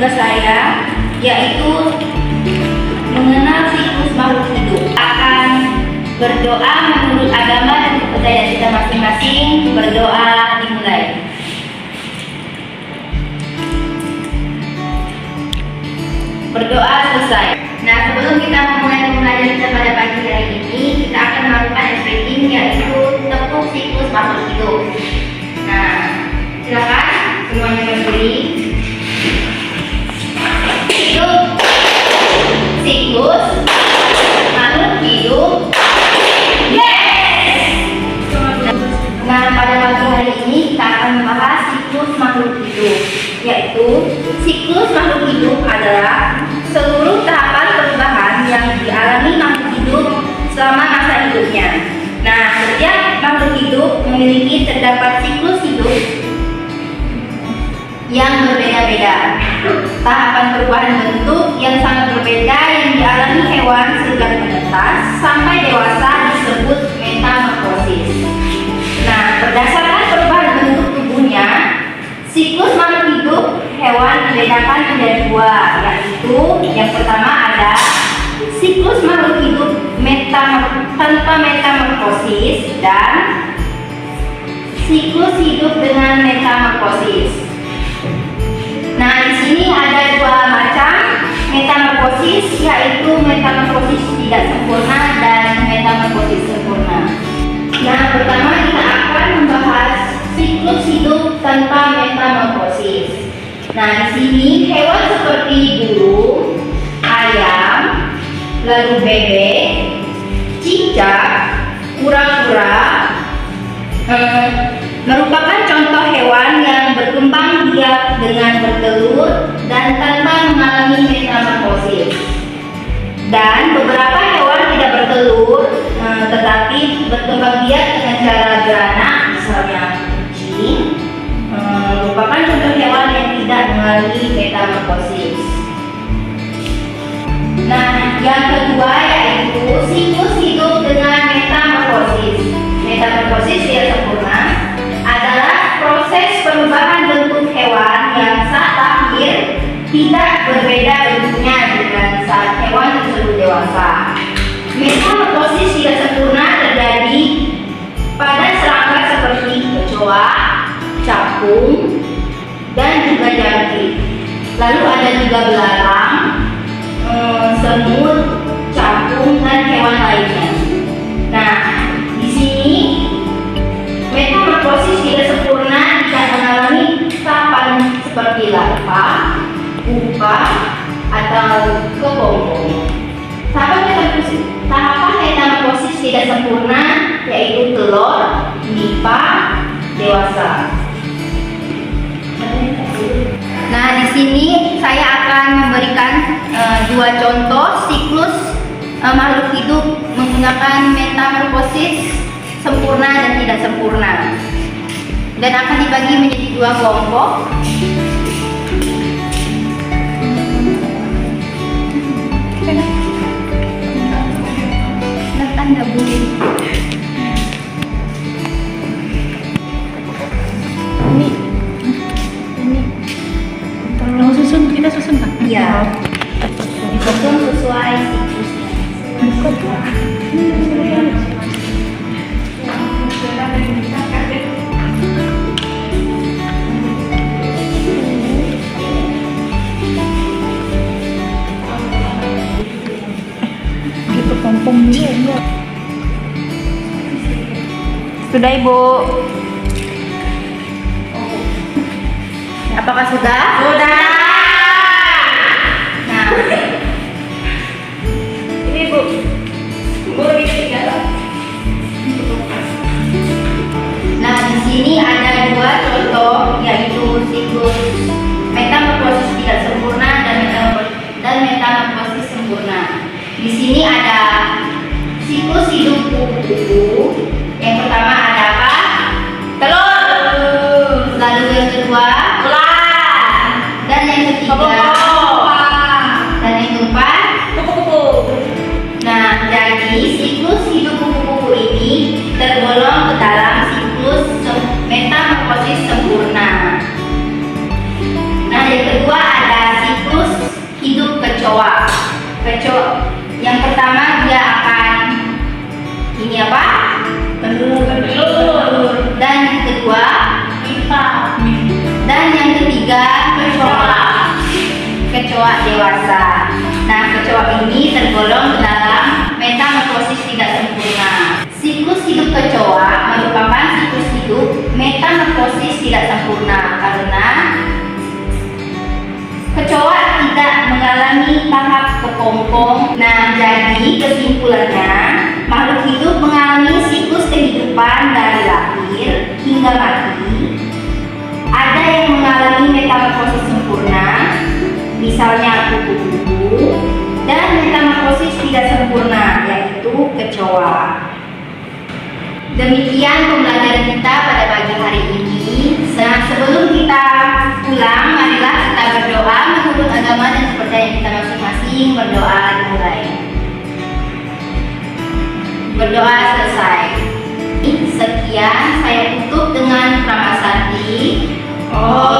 tugas saya, yaitu mengenal siklus makhluk hidup. Akan berdoa menurut agama dan kepercayaan kita masing-masing. Berdoa dimulai. Berdoa selesai. Nah, sebelum kita memulai pembelajaran kita pada pagi hari ini, kita akan melakukan stretching, yaitu tepuk siklus makhluk hidup. Nah, silakan semuanya berdiri. Hidup siklus makhluk hidup. Yes. Nah, pada pagi hari ini kita akan membahas siklus makhluk hidup, yaitu siklus makhluk hidup adalah seluruh tahapan perubahan yang dialami makhluk hidup selama masa hidupnya. Nah, setiap makhluk hidup memiliki terdapat siklus hidup yang berbeda-beda. Tahapan perubahan bentuk yang sangat berbeda yang dialami hewan sejak menetas sampai dewasa disebut metamorfosis. Nah, berdasarkan perubahan bentuk tubuhnya, siklus makhluk hidup hewan dibedakan menjadi dua, yaitu yang pertama ada siklus makhluk hidup tanpa metamorfosis dan siklus hidup dengan metamorfosis. Nah, di sini ada dua macam metamorfosis, yaitu metamorfosis tidak sempurna dan metamorfosis sempurna. Nah, pertama kita akan membahas siklus hidup tanpa metamorfosis. Nah, di sini hewan seperti burung, ayam, lalu bebek, cicak, kura-kura merupakan contoh hewan yang berkembang biak dengan bertelur dan tanpa mengalami metamorfosis. Dan beberapa hewan tidak bertelur tetapi berkembang biak dengan cara beranak, misalnya kucing, merupakan contoh hewan yang tidak mengalami metamorfosis. Nah, yang kedua yaitu siklus hidup dengan metamorfosis. Metamorfosis tidak sempurna adalah proses perubahan bentuk hewan yang saat lahir tidak berbeda bentuknya dengan saat hewan tersebut dewasa. Metamorfosis tidak sempurna terjadi pada serangga seperti kecoa, capung, dan juga jangkrik. Lalu ada juga belarang, semut, capung, dan hewan lainnya. Nah, di sini metamorfosis tidak sempurna jika mengalami tahapan seperti larva, pupa, atau kepompong. Tahapan metamorfosis tidak sempurna yaitu telur, nipa, dewasa. Nah, di sini saya akan memberikan dua contoh siklus makhluk hidup menggunakan metamorfosis sempurna dan tidak sempurna, dan akan dibagi menjadi dua kelompok. Tanda bunyi. Ini Kalau susun, kita susun kan? iya, disusun sesuai siklusnya. Gitu pompong dulu enggak? Sudah, Ibu? Apakah sudah? Sudah. Nah, ini Bu, boleh ditinggal. Nah, di sini ada dua contoh, yaitu siklus metamorfosis tidak sempurna dan metamorfosis sempurna. Di sini ada siklus hidup kupu-kupu. Yang pertama ada apa? Telur. Lalu yang kedua ular. Dan yang ketiga dan yang keempat kupu-kupu. Nah, jadi siklus hidup kupu-kupu ini tergolong ke dalam siklus metamorfosis sempurna. Nah, yang kedua ada siklus kecoa merupakan siklus hidup metamorfosis tidak sempurna karena kecoa tidak mengalami tahap kepompong. Nah, jadi kesimpulannya, makhluk hidup mengalami siklus kehidupan dari lahir hingga mati. Ada yang mengalami metamorfosis sempurna, misalnya kupu-kupu, dan metamorfosis tidak sempurna, yaitu kecoa. Demikian pembelajaran kita pada pagi hari ini. Nah, sebelum kita pulang, marilah kita berdoa menurut agama dan kepercayaan kita masing-masing. Berdoa dimulai. Berdoa selesai. Sekian, saya tutup dengan pramasarti. Oh.